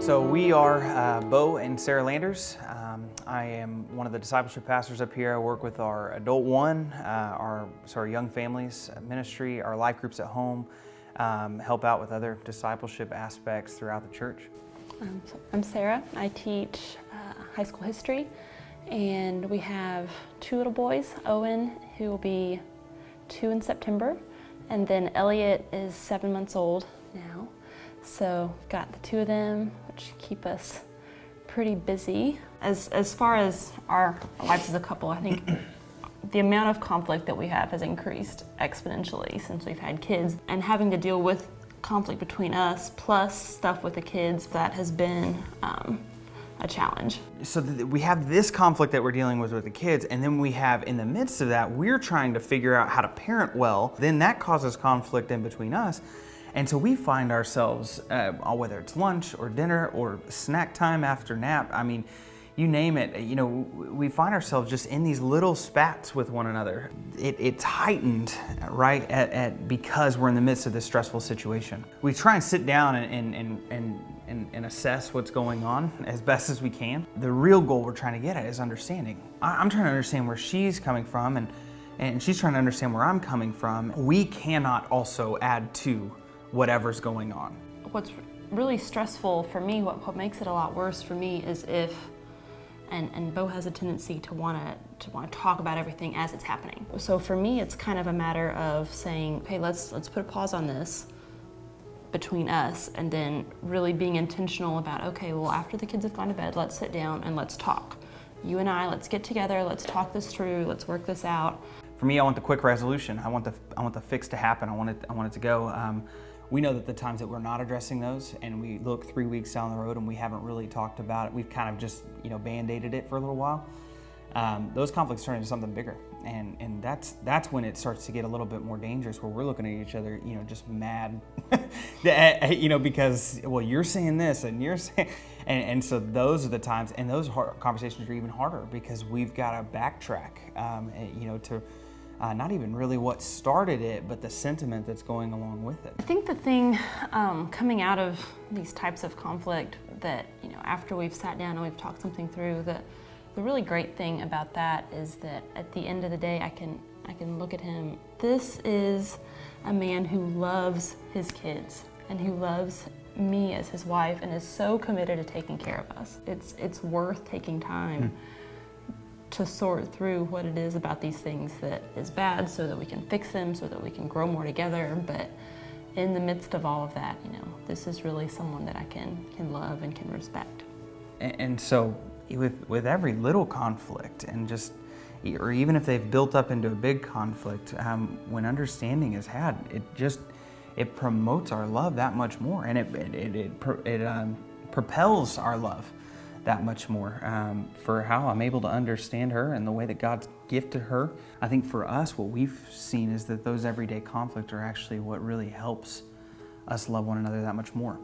So we are Beau and Sarah Landers. I am one of the discipleship pastors up here. I work with our Adult One, our young families ministry, our life groups at home, help out with other discipleship aspects throughout the church. I'm Sarah. I teach high school history, and we have two little boys, Owen, who will be 2 in September, and then Elliot is 7 months old now. So we've got the two of them, which keep us pretty busy. As far as our lives as a couple, I think the amount of conflict that we have has increased exponentially since we've had kids. And having to deal with conflict between us plus stuff with the kids, that has been a challenge. So we have this conflict that we're dealing with the kids, and then we have, in the midst of that, we're trying to figure out how to parent well. Then that causes conflict in between us. And so we find ourselves, whether it's lunch or dinner or snack time after nap, I mean, you name it, we find ourselves just in these little spats with one another. It's heightened, right, because we're in the midst of this stressful situation. We try and sit down and assess what's going on as best as we can. The real goal we're trying to get at is understanding. I'm trying to understand where she's coming from, and she's trying to understand where I'm coming from. We cannot also add to whatever's going on. What's really stressful for me, what makes it a lot worse for me, is if, and Beau has a tendency to want to talk about everything as it's happening. So for me, it's kind of a matter of saying, okay, let's put a pause on this between us, and then really being intentional about, okay, well, after the kids have gone to bed, let's sit down and let's talk. You and I, let's get together, let's talk this through, let's work this out. For me, I want the quick resolution. I want the fix to happen. I want it to go. We know that the times that we're not addressing those, and we look 3 weeks down the road and we haven't really talked about it, we've kind of just band-aided it for a little while. Those conflicts turn into something bigger, and that's when it starts to get a little bit more dangerous, where we're looking at each other, just mad, because you're saying this and you're saying, and so those are the times, and those conversations are even harder because we've got to backtrack, to. Not even really what started it, but the sentiment that's going along with it. I think the thing coming out of these types of conflict that, after we've sat down and we've talked something through, the really great thing about that is that at the end of the day, I can look at him. This is a man who loves his kids and who loves me as his wife and is so committed to taking care of us. It's worth taking time to sort through what it is about these things that is bad so that we can fix them, so that we can grow more together. But in the midst of all of that, this is really someone that I can love and can respect. And so with every little conflict, and or even if they've built up into a big conflict, when understanding is had, it promotes our love that much more, and it propels our love that much more, for how I'm able to understand her and the way that God's gifted her. I think for us, what we've seen is that those everyday conflicts are actually what really helps us love one another that much more.